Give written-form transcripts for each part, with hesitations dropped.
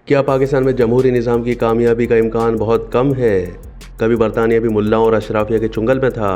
کیا پاکستان میں جمہوری نظام کی کامیابی کا امکان بہت کم ہے؟ کبھی برطانیہ بھی ملاؤں اور اشرافیہ کے چنگل میں تھا؟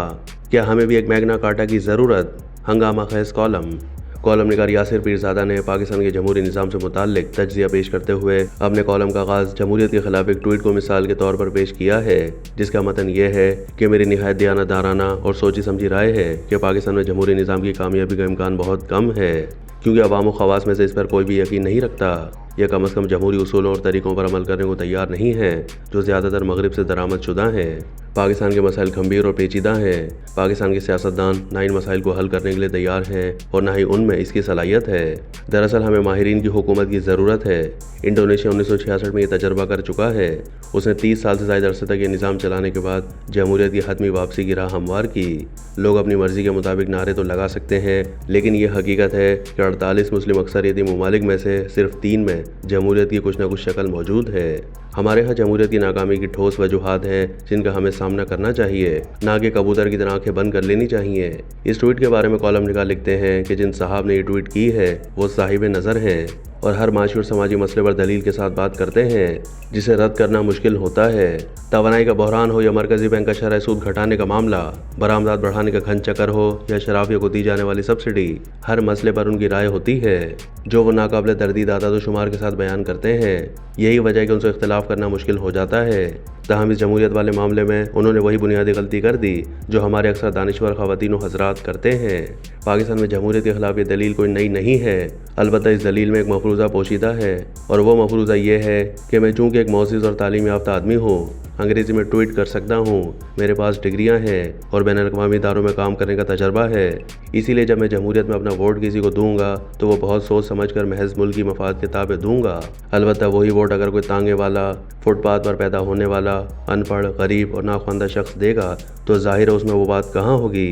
کیا ہمیں بھی ایک میگنا کارٹا کی ضرورت؟ ہنگامہ خیز کالم نگار یاسر پیرزادہ نے پاکستان کے جمہوری نظام سے متعلق تجزیہ پیش کرتے ہوئے اپنے کالم کا آغاز جمہوریت کے خلاف ایک ٹویٹ کو مثال کے طور پر پیش کیا ہے، جس کا متن یہ ہے کہ میری نہایت دیانتدارانہ اور سوچی سمجھی رائے ہے کہ پاکستان میں جمہوری نظام کی کامیابی کا امکان بہت کم ہے، کیونکہ عوام و خواص میں سے اس پر کوئی بھی یقین نہیں رکھتا یا کم از کم جمہوری اصولوں اور طریقوں پر عمل کرنے کو تیار نہیں ہے جو زیادہ تر مغرب سے درآمد شدہ ہیں۔ پاکستان کے مسائل گمبھیر اور پیچیدہ ہیں۔ پاکستان کے سیاستدان نہ ان مسائل کو حل کرنے کے لیے تیار ہیں اور نہ ہی ان میں اس کی صلاحیت ہے۔ دراصل ہمیں ماہرین کی حکومت کی ضرورت ہے۔ انڈونیشیا 1966 میں یہ تجربہ کر چکا ہے۔ اس نے 30 سال سے زائد عرصے تک یہ نظام چلانے کے بعد جمہوریت کی حتمی واپسی کی راہ ہموار کی۔ لوگ اپنی مرضی کے مطابق نعرے تو لگا سکتے ہیں، لیکن یہ حقیقت ہے کہ 48 مسلم اکثریتی ممالک میں سے صرف 3 میں جمہوریت کی کچھ نہ کچھ شکل موجود ہے۔ ہمارے ہاں جمہوریت کی ناکامی کی ٹھوس وجوہات ہیں جن کا ہمیں سامنا کرنا چاہیے، نہ کہ کبوتر کی طرح آنکھیں بند کر لینی چاہیے۔ اس ٹویٹ کے بارے میں کالم نگار لکھتے ہیں کہ جن صاحب نے یہ ٹویٹ کی ہے وہ صاحب نظر ہیں اور ہر معاشی اور سماجی مسئلے پر دلیل کے ساتھ بات کرتے ہیں جسے رد کرنا مشکل ہوتا ہے۔ توانائی کا بحران ہو یا مرکزی بینک کا شرح سود گھٹانے کا معاملہ، برآمدات بڑھانے کا گھن چکر ہو یا شرافیوں کو دی جانے والی سبسڈی، ہر مسئلے پر ان کی رائے ہوتی ہے جو وہ ناقابل تردید اعداد و شمار کے ساتھ بیان کرتے ہیں۔ یہی وجہ ہے کہ ان سے اختلاف کرنا مشکل ہو جاتا ہے۔ تاہم اس جمہوریت والے معاملے میں انہوں نے وہی بنیادی غلطی کر دی جو ہمارے اکثر دانشور خواتین و حضرات کرتے ہیں۔ پاکستان میں جمہوریت کے خلاف یہ دلیل کوئی نئی نہیں ہے، البتہ اس دلیل میں ایک مفروضہ پوشیدہ ہے، اور وہ مفروضہ یہ ہے کہ میں چونکہ ایک معزز اور تعلیم یافتہ آدمی ہوں، انگریزی میں ٹویٹ کر سکتا ہوں، میرے پاس ڈگریاں ہیں اور بین الاقوامی اداروں میں کام کرنے کا تجربہ ہے، اسی لیے جب میں جمہوریت میں اپنا ووٹ کسی کو دوں گا تو وہ بہت سوچ سمجھ کر محض ملکی مفاد کے تابع دوں گا۔ البتہ وہی ووٹ اگر کوئی تانگے والا، فٹ پاتھ پر پیدا ہونے والا، ان پڑھ، غریب اور ناخواندہ شخص دے گا تو ظاہر ہے اس میں وہ بات کہاں ہوگی،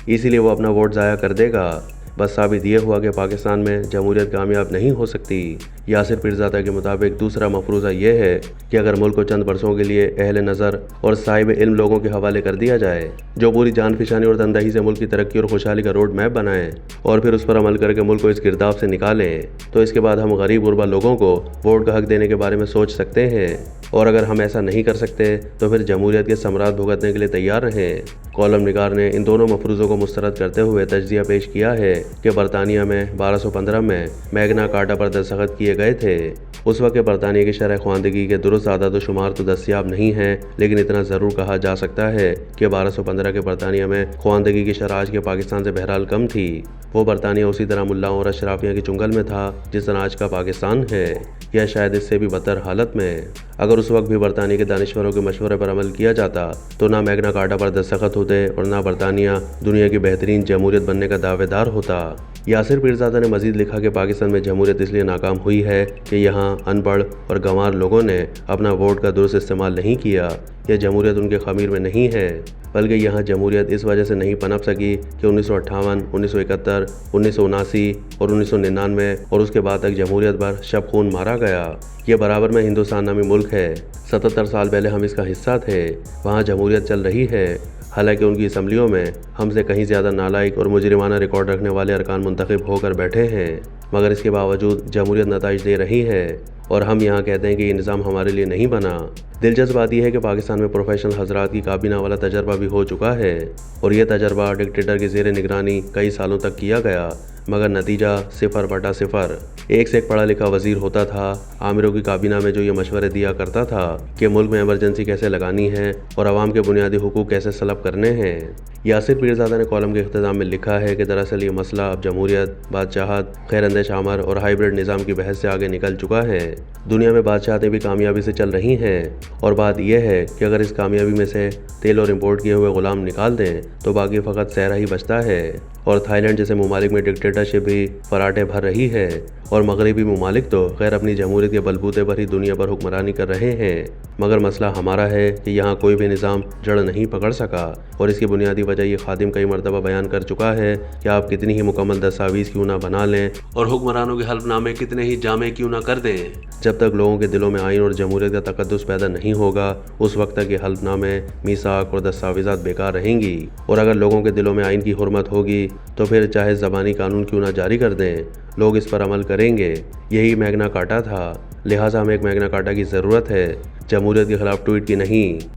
اسی لیے وہ اپنا ووٹ ضائع کر دے گا۔ بس ثابت یہ ہوا کہ پاکستان میں جمہوریت کامیاب نہیں ہو سکتی۔ یاسر پیرزادہ کے مطابق دوسرا مفروضہ یہ ہے کہ اگر ملک کو چند برسوں کے لیے اہل نظر اور صاحب علم لوگوں کے حوالے کر دیا جائے جو پوری جان فشانی اور تندہی سے ملک کی ترقی اور خوشحالی کا روڈ میپ بنائیں اور پھر اس پر عمل کر کے ملک کو اس گرداب سے نکالیں، تو اس کے بعد ہم غریب غربا لوگوں کو ووٹ کا حق دینے کے بارے میں سوچ سکتے ہیں، اور اگر ہم ایسا نہیں کر سکتے تو پھر جمہوریت کے ثمرات بھگتنے کے لیے تیار رہیں۔ کالم نگار نے ان دونوں مفروضوں کو مسترد کرتے ہوئے تجزیہ پیش کیا ہے کہ برطانیہ میں 1215 میں میگنا کارٹا پر دستخط کیے گئے تھے۔ اس وقت برطانیہ کی شرح خواندگی کے درست اعداد و شمار تو دستیاب نہیں ہیں، لیکن اتنا ضرور کہا جا سکتا ہے کہ 1215 کے برطانیہ میں خواندگی کی شرح آج کے پاکستان سے بہرحال کم تھی۔ وہ برطانیہ اسی طرح ملاؤں اور اشرافیہ کے چنگل میں تھا جس طرح آج کا پاکستان ہے، یا شاید اس سے بھی بدتر حالت میں۔ اگر اس وقت بھی برطانیہ کے دانشوروں کے مشورے پر عمل کیا جاتا تو نہ میگنا کارٹا پر دستخط ہوتے اور نہ برطانیہ دنیا کی بہترین جمہوریت بننے کا دعوے دار ہوتا۔ یاسر پیرزادہ نے مزید لکھا کہ پاکستان میں جمہوریت اس لیے ناکام ہوئی ہے کہ یہاں ان پڑھ اور گنوار لوگوں نے اپنا ووٹ کا درست استعمال نہیں کیا۔ یہ جمہوریت ان کے خمیر میں نہیں ہے، بلکہ یہاں جمہوریت اس وجہ سے نہیں پنپ سکی کہ 1958، 1971، 1979 اور 1999 اور اس کے بعد تک جمہوریت پر شب خون مارا گیا۔ یہ برابر میں ہندوستان نامی ملک ہے۔ 77 سال پہلے ہم اس کا حصہ تھے، وہاں جمہوریت چل رہی ہے، حالانکہ ان کی اسمبلیوں میں ہم سے کہیں زیادہ نالائق اور مجرمانہ ریکارڈ رکھنے والے ارکان منتخب ہو کر بیٹھے ہیں، مگر اس کے باوجود جمہوریت نتائج دے رہی ہے، اور ہم یہاں کہتے ہیں کہ یہ نظام ہمارے لیے نہیں بنا۔ دلچسپ بات یہ ہے کہ پاکستان میں پروفیشنل حضرات کی کابینہ والا تجربہ بھی ہو چکا ہے، اور یہ تجربہ ڈکٹیٹر کی زیر نگرانی کئی سالوں تک کیا گیا، مگر نتیجہ 0/0۔ ایک سے ایک پڑھا لکھا وزیر ہوتا تھا، عامروں کی کابینہ میں جو یہ مشورے دیا کرتا تھا کہ ملک میں ایمرجنسی کیسے لگانی ہے اور عوام کے بنیادی حقوق کیسے سلب کرنے ہیں۔ یاسر پیرزادہ نے کالم کے اختتام میں لکھا ہے کہ دراصل یہ مسئلہ اب جمہوریت، بادشاہت، خیر اندیش آمر اور ہائیبرڈ نظام کی بحث سے آگے نکل چکا ہے۔ دنیا میں بادشاہتیں بھی کامیابی سے چل رہی ہیں، اور بات یہ ہے کہ اگر اس کامیابی میں سے تیل اور امپورٹ کیے ہوئے غلام نکال دیں تو باقی فقط صحرا ہی بچتا ہے، اور تھائی لینڈ جیسے ممالک میں ڈکٹیٹرشپ بھی فراٹے بھر رہی ہے، اور مغربی ممالک تو خیر اپنی جمہوریت کے بلبوتے پر ہی دنیا پر حکمرانی کر رہے ہیں، مگر مسئلہ ہمارا ہے کہ یہاں کوئی بھی نظام جڑ نہیں پکڑ سکا، اور اس کی بنیادی وجہ یہ خادم کئی مرتبہ بیان کر چکا ہے کہ آپ کتنی ہی مکمل دستاویز کیوں نہ بنا لیں اور حکمرانوں کے حلف نامے کتنے ہی جامع کیوں نہ کر دیں، جب تک لوگوں کے دلوں میں آئین اور جمہوریت کا تقدس پیدا نہیں ہوگا اس وقت تک یہ حلف نامے، میثاق اور دستاویزات بیکار رہیں گی، اور اگر لوگوں کے دلوں میں آئین کی حرمت ہوگی تو پھر چاہے زبانی قانون کیوں نہ جاری کر دیں، لوگ اس پر عمل کریں گے۔ یہی میگنا کارٹا تھا۔ لہٰذا ہمیں ایک میگنا کارٹا کی ضرورت ہے، جمہوریت کے خلاف ٹویٹ کی نہیں۔